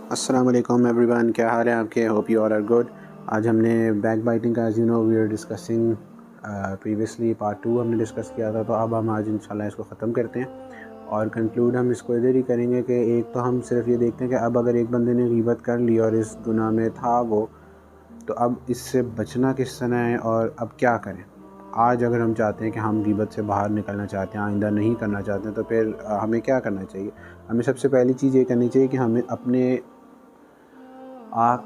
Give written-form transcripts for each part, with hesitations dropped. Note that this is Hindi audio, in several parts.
अस्सलाम वालेकुम एवरीवन, क्या हाल है आपके? Hope you all are good. आज हमने बैक बाइटिंग का, as you know we are discussing previously part 2 हमने डिस्कस किया था, तो अब हम आज इंशाल्लाह इसको ख़त्म करते हैं और कंक्लूड हम इसको इधर ही करेंगे कि एक तो हम सिर्फ ये देखते हैं कि अब अगर एक बंदे ने ग़ीबत कर ली और इस गुनाह में था वो, तो अब इससे बचना किस तरह है और अब क्या करें। आज अगर हम चाहते हैं कि हम ग़ीबत से बाहर निकलना चाहते हैं, आइंदा नहीं करना चाहते हैं, तो फिर हमें क्या करना चाहिए? हमें सबसे पहली चीज़ ये करनी चाहिए कि हमें अपने आप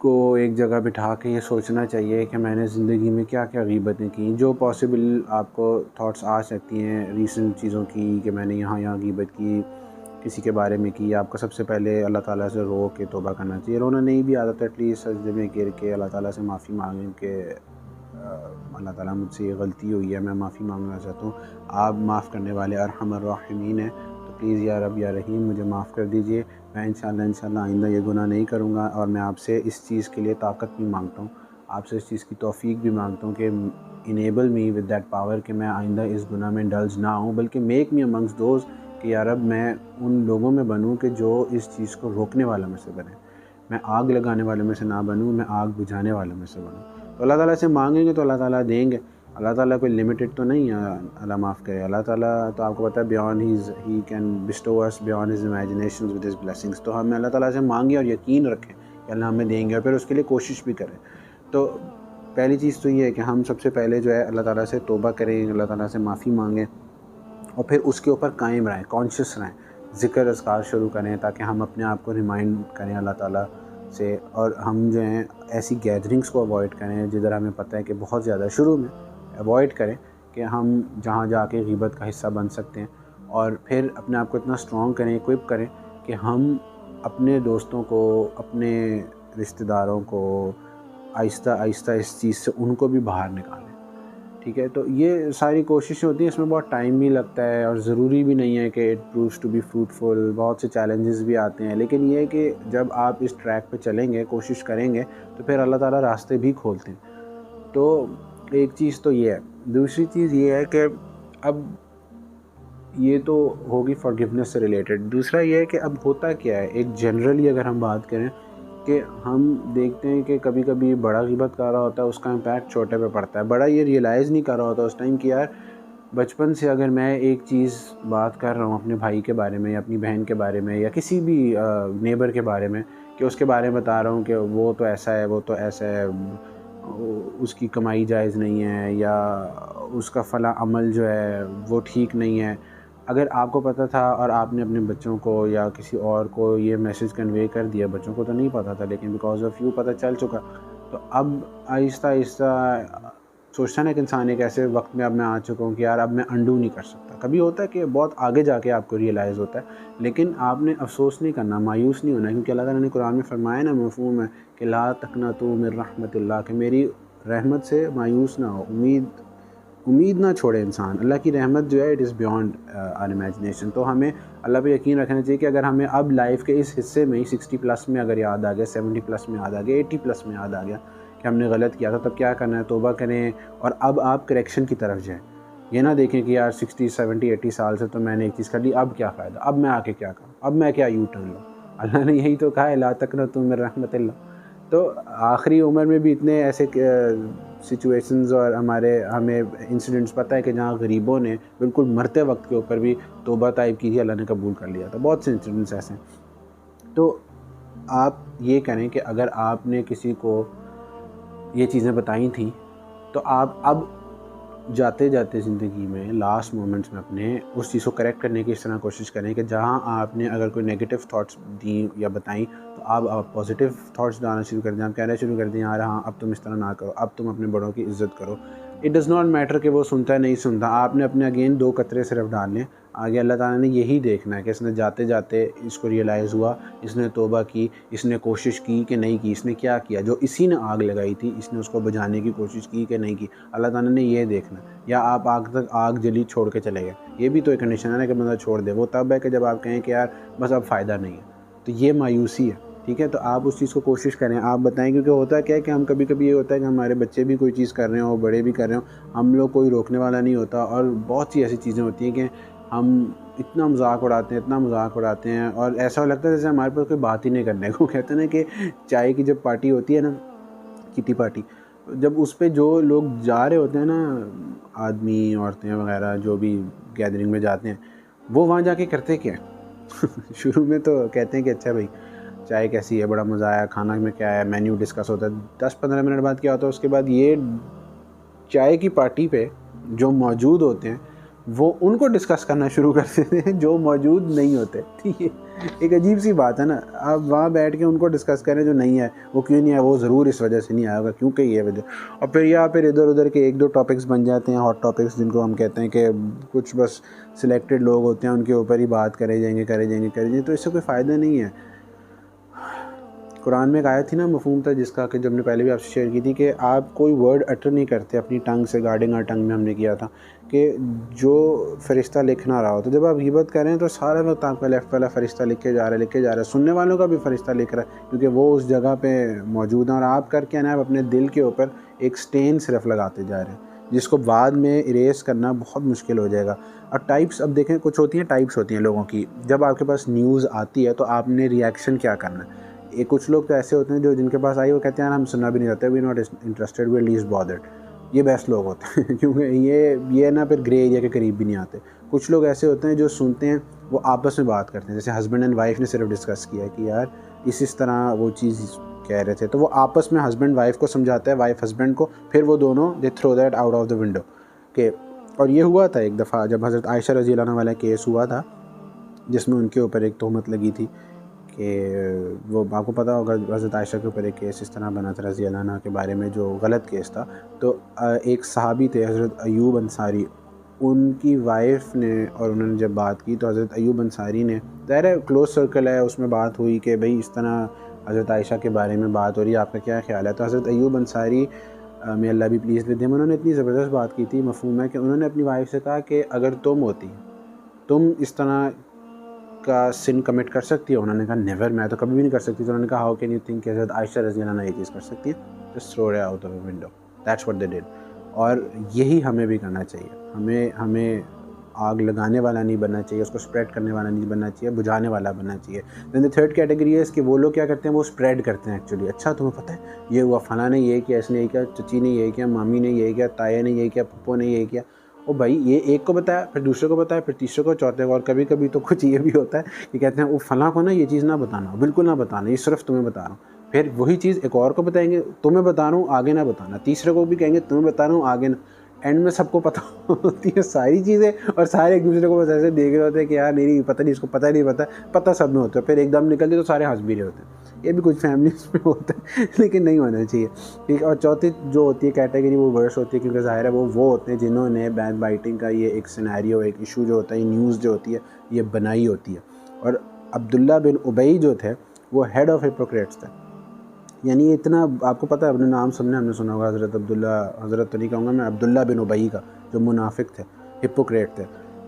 को एक जगह बिठा के ये सोचना चाहिए कि मैंने ज़िंदगी में क्या-क्या ग़ीबतें की, जो पॉसिबल आपको थॉट्स आ सकती हैं रीसेंट चीज़ों की, कि मैंने यहाँ ग़ीबत की, किसी के बारे में की। आपको सबसे पहले अल्लाह ताला से रो के तौबा करना चाहिए। रोना नहीं भी आता तो एटलीस्ट सजदे में गिर के अल्लाह ताला से माफ़ी मांगें कि अल्लाह ताला मुझसे ये गलती हुई है, मैं माफ़ी मांगना चाहता हूँ। आप माफ़ करने वाले अरहमर राहिमीन हैं, तो प्लीज़ या रब या रहीम मुझे माफ़ कर दीजिए। मैं इंशाल्लाह आइंदा ये गुनाह नहीं करूँगा और मैं आपसे इस चीज़ के लिए ताकत भी मांगता हूँ, आपसे इस चीज़ की तौफ़ीक भी मांगता हूँ कि enable me with that power कि मैं आइंदा इस गुनाह में इंडल्ज ना हूँ, बल्कि मेक मी अमंग्स्ट दोज़ कि या रब मैं उन लोगों में बनूँ कि जो इस चीज़ को रोकने वालों में से बने। मैं आग लगाने वालों में से ना बनूँ, मैं आग बुझाने वालों में से बनूँ। तो अल्लाह ताला से मांगेंगे तो अल्लाह ताला देंगे। अल्लाह ताला कोई लिमिटेड तो नहीं है, अल्लाह माफ़ करे। अल्लाह ताला तो आपको पता है beyond he can bestow us beyond his imaginations with his blessings. तो हमें अल्लाह ताला से मांगे और यकीन रखें कि अल्लाह हमें देंगे और फिर उसके लिए कोशिश भी करें। तो पहली चीज़ तो ये है कि हम सबसे पहले जो है अल्लाह ताला से तौबा करें, अल्लाह ताला से माफ़ी मांगें और फिर उसके ऊपर कायम रहें, कॉन्शियस रहें, ज़िक्र अज़कार शुरू करें ताकि हम अपने आप को रिमाइंड करें अल्लाह ताला से। और हम जो हैं ऐसी गैदरिंग्स को अवॉइड करें जिधर हमें पता है कि बहुत ज़्यादा शुरू में अवॉइड करें कि हम जहाँ जाके ग़ीबत का हिस्सा बन सकते हैं। और फिर अपने आप को इतना स्ट्रॉन्ग करें, इक्विप करें कि हम अपने दोस्तों को, अपने रिश्तेदारों को आहिस्ता आहिस्ता इस चीज़ से उनको भी बाहर निकालें। ठीक है, तो ये सारी कोशिशें होती हैं, इसमें बहुत टाइम भी लगता है और ज़रूरी भी नहीं है कि it proves to be fruitful. बहुत से चैलेंजेस भी आते हैं, लेकिन ये है कि जब आप इस ट्रैक पे चलेंगे, कोशिश करेंगे, तो फिर अल्लाह ताला रास्ते भी खोलते हैं। तो एक चीज़ तो ये है। दूसरी चीज़ ये है कि अब ये तो होगी फॉरगिवनेस से रिलेटेड। दूसरा ये है कि अब होता क्या है, एक जनरली अगर हम बात करें कि हम देखते हैं कि कभी-कभी बड़ा ग़ीबत कर रहा होता है, उसका इम्पैक्ट छोटे पे पड़ता है। बड़ा ये रियलाइज़ नहीं कर रहा होता उस टाइम कि यार बचपन से अगर मैं एक चीज़ बात कर रहा हूँ अपने भाई के बारे में या अपनी बहन के बारे में या किसी भी नेबर के बारे में, कि उसके बारे में बता रहा हूँ कि वो तो ऐसा है, वो तो ऐसा है, उसकी कमाई जायज़ नहीं है या उसका फ़लाँ अमल जो है वो ठीक नहीं है। अगर आपको पता था और आपने अपने बच्चों को या किसी और को ये मैसेज कन्वे कर दिया, बच्चों को तो नहीं पता था लेकिन बिकॉज़ ऑफ़ यू पता चल चुका, तो अब आहिस्ता-आहिस्ता सोचता है ना कि इंसान एक ऐसे वक्त में अब मैं आ चुका हूँ कि यार अब मैं अंडू नहीं कर सकता। कभी होता है कि बहुत आगे जाके आपको रियलाइज़ होता है, लेकिन आपने अफ़सोस नहीं करना, मायूस नहीं होना, क्योंकि अल्लाह ताला ने कुरान में फ़रमाया ना, मफ़हूम है कि ला तक़नतू मिन रहमतिल्लाह, कि मेरी रहमत से मायूस ना हो, उम्मीद ना छोड़े इंसान। अल्लाह की रहमत जो है it is beyond our imagination. तो हमें अल्लाह पे यकीन रखना चाहिए कि अगर हमें अब लाइफ के इस हिस्से में ही 60 प्लस में अगर याद आ गया, 70 प्लस में याद आ गया, 80 प्लस में याद आ गया कि हमने गलत किया था, तब क्या करना है? तौबा करें और अब आप करेक्शन की तरफ जाएँ। ये ना देखें कि यार 60, 70, 80 साल से तो मैंने एक चीज़ कर ली, अब क्या फ़ायदा? अब मैं आके क्या करूँ? अब मैं क्या यू टर्न लूँ? अल्लाह ने यही तो कहा है, ला तक़नतू मिन रहमतिल्लाह। तो आखिरी उम्र में भी इतने ऐसे सिचुएशंस और हमें इंसिडेंट्स पता है कि जहाँ गरीबों ने बिल्कुल मरते वक्त के ऊपर भी तौबा ताइब की थी, अल्लाह ने कबूल कर लिया था। बहुत से इंसिडेंट्स ऐसे हैं। तो आप ये करें कि अगर आपने किसी को ये चीज़ें बताई थी, तो आप अब जाते-जाते ज़िंदगी में लास्ट मोमेंट्स में अपने उस चीज़ को करेक्ट करने की इस तरह कोशिश करें कि जहाँ आपने अगर कोई नेगेटिव थॉट्स दी या बताई, तो आप पॉजिटिव थॉट्स डालना शुरू कर दें। आप कहना शुरू कर दें, यार हाँ, अब तुम इस तरह ना करो, अब तुम अपने बड़ों की इज़्ज़त करो। इट डज़ नॉट मैटर कि वो सुनता है नहीं सुनता, आपने अपने अगेन 2 कतरे सिर्फ डालने। आगे अल्लाह ताला ने यही देखना है कि इसने जाते-जाते इसको रियलाइज़ हुआ, इसने तौबा की, इसने कोशिश की कि नहीं की, इसने क्या किया, जो इसी ने आग लगाई थी, इसने उसको बुझाने की कोशिश की कि नहीं की। अल्लाह ताला ने ये देखना है। या आप आग जली छोड़ के चले गए, ये भी तो एक कंडीशन है ना कि बंदा छोड़ दे। वो तब है कि जब आप कहें कि यार बस अब फ़ायदा नहीं है, तो ये मायूसी है। ठीक है, तो आप उस चीज़ को कोशिश करें, आप बताएं, क्योंकि होता क्या है कि हम कभी-कभी ये होता है कि हमारे बच्चे भी कोई चीज़ कर रहे हो, बड़े भी कर रहे हो, हम लोग कोई रोकने वाला नहीं होता और बहुत सी ऐसी चीज़ें होती हैं कि हम इतना मजाक उड़ाते हैं, इतना मजाक उड़ाते हैं, और ऐसा लगता है जैसे हमारे पास कोई बात ही नहीं करने को। कहते हैं ना कि चाय की जब पार्टी होती है ना, किटी पार्टी, जब उस पे जो लोग जा रहे होते हैं ना, आदमी औरतें वगैरह जो भी गैदरिंग में जाते हैं, वो वहाँ जाके करते क्या है शुरू में तो कहते हैं कि अच्छा भाई चाय कैसी है, बड़ा मज़ा आया, खाना में क्या है, मेन्यू डिस्कस होता है। 10-15 मिनट बाद क्या होता है, उसके बाद ये चाय की पार्टी पे जो मौजूद होते हैं वो उनको डिस्कस करना शुरू कर देते हैं जो मौजूद नहीं होते। ठीक है, एक अजीब सी बात है ना। आप वहाँ बैठ के उनको डिस्कस करें जो नहीं है, वो क्यों नहीं है, वो ज़रूर इस वजह से नहीं आया होगा, क्योंकि ये वजह। और फिर या फिर इधर उधर के 1-2 टॉपिक्स बन जाते हैं, हॉट टॉपिक्स, जिनको हम कहते हैं कि कुछ बस सिलेक्टेड लोग होते हैं, उनके ऊपर ही बात करे जाएंगे। तो इससे कोई फ़ायदा नहीं है। कुरान में एक आयत थी ना, मफहूम था जिसका, कि जब हमने पहले भी आपसे शेयर की थी, कि आप कोई वर्ड अटर नहीं करते अपनी टंग से। गार्डिंग आर टंग में हमने किया था कि जो फ़रिश्ता लिख ना रहा हो, तो जब आप ग़ीबत करें तो सारा वक्त आपका लेफ्ट वाला फ़रिश्ता लिखे जा रहा है, सुनने वालों का भी फ़रिश्ता लिख रहा है, क्योंकि वो उस जगह पे मौजूद हैं। और आप करके ना, आप अपने दिल के ऊपर एक स्टेन सिर्फ लगाते जा रहे हैं, जिसको बाद में इरेज करना बहुत मुश्किल हो जाएगा। और टाइप्स, अब देखें, कुछ होती हैं टाइप्स होती हैं लोगों की। जब आपके पास न्यूज़ आती है तो आपने रिएक्शन क्या करना है। ये कुछ लोग तो ऐसे होते हैं जो जिनके पास आई वो कहते हैं हम सुनना भी नहीं चाहते, we not interested, we least bothered. ये बेस्ट लोग होते हैं क्योंकि ये ना फिर ग्रे एरिया के करीब भी नहीं आते। कुछ लोग ऐसे होते हैं जो सुनते हैं, वो आपस में बात करते हैं, जैसे हस्बैंड एंड वाइफ ने सिर्फ डिस्कस किया है कि यार इस तरह वो चीज़ कह रहे थे, तो वो आपस में हस्बैंड वाइफ को समझाता है, वाइफ हस्बैंड को, फिर वो दोनों they throw that out of the window के। और ये हुआ था एक दफ़ा जब हज़रत आयशा रज़ी अल्लाह अन्हा वाला केस हुआ था, जिसमें उनके ऊपर एक तोहमत लगी थी कि वो, आपको पता होगा, हज़रत आयशा के ऊपर एक केस इस तरह बना था रज़ी अल्लाह अन्हा के बारे में, जो गलत केस था। तो एक सहाबी थे हज़रत अयूब अंसारी, उनकी वाइफ ने, और उन्होंने जब बात की तो हज़रत अयूब अंसारी ने, ज़ाहिर है क्लोज़ सर्कल है, उसमें बात हुई कि भाई इस तरह हज़रत आयशा के बारे में बात हो रही है, आपका क्या ख्याल है। तो हज़रत अयूब अंसारी में अल्लाह भी प्लीज़ विद हिम, उन्होंने इतनी ज़बरदस्त बात की थी, मफ़हूम है कि उन्होंने अपनी वाइफ से कहा कि अगर तुम होती, तुम इस तरह का सिन कमिट कर सकती है। उन्होंने कहा नेवर, मैं तो कभी भी नहीं कर सकती। तो उन्होंने कहा हाउ कैन यू थिंक हज़रत आयशा रज़ी अल्लाह अन्हा ये चीज़ कर सकती है, just throw it out of the window, that's what they did. और यही हमें भी करना चाहिए। हमें आग लगाने वाला नहीं बनना चाहिए, उसको स्प्रेड करने वाला नहीं बनना चाहिए, बुझाने वाला बनना चाहिए। दैन द थर्ड कैटेगरी है कि वो लोग क्या करते हैं, वो स्प्रेड करते हैं एक्चुअली। अच्छा तुम्हें पता है ये हुआ, फलां ने ये किया, इसने ये किया, चची ने ये किया, मामी ने ये किया, ताया ने ये किया, पप्पो ने ये किया। ओ भाई, ये एक को बताया, फिर दूसरे को बताया, फिर तीसरे को, चौथे को। और कभी कभी तो कुछ ये भी होता है कि कहते हैं वो फलां को ना ये चीज़ ना बताना, बिल्कुल ना बताना, ये सिर्फ तुम्हें बता रहा हूँ। फिर वही चीज़ एक और को बताएंगे, तुम्हें बता रहा हूँ आगे ना बताना। तीसरे को भी कहेंगे तुम्हें बता रहा हूँ आगे ना। एंड में सबको पता होती है सारी चीज़ें, और सारे एक दूसरे को बस ऐसे देख रहे होते हैं कि यार नहीं पता, नहीं इसको पता नहीं पता सब में होता है। फिर एकदम निकलते तो सारे हंस भी रहे होते हैं। ये भी कुछ फैमिलीज में होता है लेकिन नहीं होना चाहिए, ठीक। और चौथी जो होती है कैटेगरी, वो वर्स होती है, क्योंकि ज़ाहिर है वो होते हैं जिन्होंने बैक बाइटिंग का ये एक सिनेरियो, एक इशू जो होता है, न्यूज़ जो होती है, ये बनाई होती है। और अब्दुल्ला बिन उबई जो थे, वो हेड ऑफ़ हिपोक्रेट्स थे। यानी इतना आपको पता है, अपने नाम हमने सुना होगा, हज़रत अब्दुल्ला, हज़रत तो नहीं कहूँगा मैं, अब्दुल्ला बिन उबई का, जो मुनाफिक थे, हिपोक्रेट थे।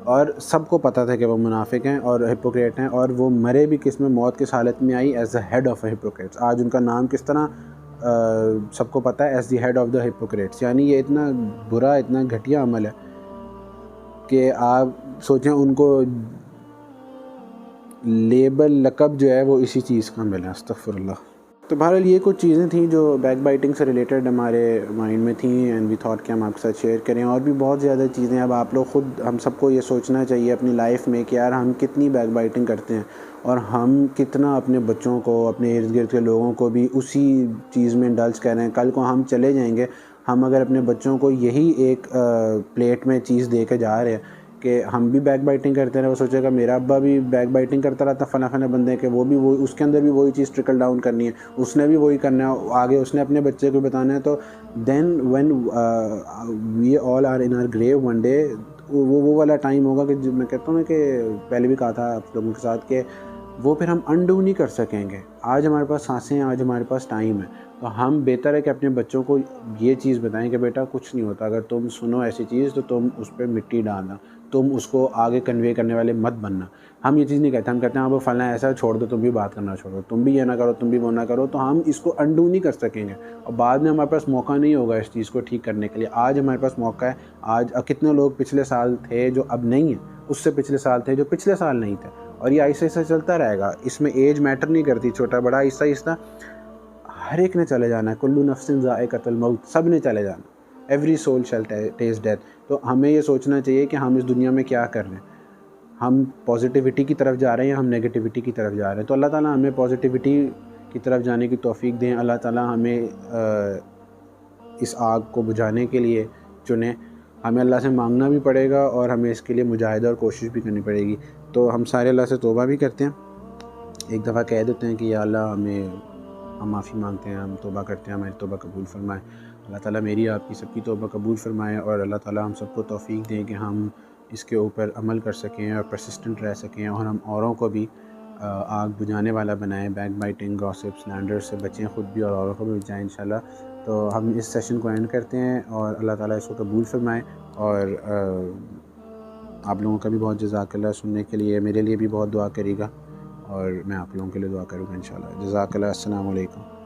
और सबको पता था कि वो मुनाफिक हैं और हिपोक्रेट हैं, और वो मरे भी किस में, मौत किस हालत में आई, as the head of Hippocrates. आज उनका नाम किस तरह सबको पता है, as the head of the Hippocrates. यानी ये इतना बुरा, इतना घटिया अमल है कि आप सोचें, उनको लेबल, लक़ब जो है वो इसी चीज़ का मिला। अस्तग़फ़िरुल्लाह। तो बहरहाल ये कुछ चीज़ें थी जो बैक बाइटिंग से रिलेटेड हमारे माइंड में थी, एंड वी थॉट कि हम आपके साथ शेयर करें। और भी बहुत ज़्यादा चीज़ें, अब आप लोग ख़ुद, हम सबको ये सोचना चाहिए अपनी लाइफ में कि यार हम कितनी बैक बाइटिंग करते हैं, और हम कितना अपने बच्चों को, अपने इर्द गिर्द के लोगों को भी उसी चीज़ में इंडल्ज कर रहे हैं। कल को हम चले जाएंगे, हम अगर अपने बच्चों को यही एक प्लेट में चीज़ दे के जा रहे हैं कि हम भी बैक बाइटिंग करते हैं, वो सोचेगा मेरा अब्बा भी बैक बाइटिंग करता रहता फना बंदे के, वो भी वो, उसके अंदर भी वही चीज़ ट्रिकल डाउन करनी है, उसने भी वही करना है, आगे उसने अपने बच्चे को बताना है। तो then when we all are in our grave one day, वो वाला टाइम होगा कि मैं कहता हूँ ना, कि पहले भी कहा था आप लोगों के साथ कि वो फिर हम अनडू नहीं कर सकेंगे। आज हमारे पास सांसें हैं, आज हमारे पास टाइम है, तो हम बेहतर है कि अपने बच्चों को ये चीज़ बताएं कि बेटा कुछ नहीं होता, अगर तुम सुनो ऐसी चीज़ तो तुम उस पर मिट्टी डालना, तुम उसको आगे कन्वे करने वाले मत बनना। हम ये चीज़ नहीं कहते, हम कहते हैं हाँ वो फलना ऐसा छोड़ दो, तुम भी बात करना छोड़ो, तुम भी ये ना करो, तुम भी वो ना करो, तो हम इसको अंडू नहीं कर सकेंगे और बाद में हमारे पास मौका नहीं होगा इस चीज़ को ठीक करने के लिए। आज हमारे पास मौका है। आज कितने लोग पिछले साल थे जो अब नहीं है, उससे पिछले साल थे जो पिछले साल नहीं थे, और ये ऐसे ऐसे चलता रहेगा। इसमें एज मैटर नहीं करती, छोटा बड़ा, आहिस्ता आहिस्ता हर एक ने चले जाना है। कुल्लू नफ्सिन ज़ाइक़तुल मौत, सब ने चले जाना। एवरी सोल शैल टेस्ट डेथ। तो हमें ये सोचना चाहिए कि हम इस दुनिया में क्या कर रहे हैं। हम पॉजिटिविटी की तरफ जा रहे हैं, हम नेगेटिविटी की तरफ जा रहे हैं। तो अल्लाह ताला हमें पॉजिटिविटी की तरफ जाने की तौफीक दें। अल्लाह ताला हमें इस आग को बुझाने के लिए चुने। हमें अल्लाह से मांगना भी पड़ेगा और हमें इसके लिए मुजाहिदा और कोशिश भी करनी पड़ेगी। तो हम सारे अल्लाह से तौबा भी करते हैं, एक दफ़ा कह देते हैं कि या अल्लाह हम माफ़ी मांगते हैं, हम तौबा करते हैं, हमारी तौबा कबूल फरमाए। अल्लाह ताला मेरी आपकी सबकी तौबा कबूल फरमाए और अल्लाह ताला हम सबको तौफ़ीक दें कि हम इसके ऊपर अमल कर सकें और परसिस्टेंट रह सकें और हम औरों को भी आग बुझाने वाला बनाएं। बैक बाइटिंग, गॉसिप, स्लैंडर से बचें खुद भी और औरों को भी बचाएं इंशाल्लाह। तो हम इस सेशन को एंड करते हैं और अल्लाह ताला इसको कबूल फरमाए। और आप लोगों का भी बहुत जज़ाकल्लाह सुनने के लिए, मेरे लिए भी बहुत दुआ करिएगा और मैं आप लोगों के लिए दुआ करूँगा इंशाल्लाह। जज़ाकल्लाह। अस्सलामु अलैकुम।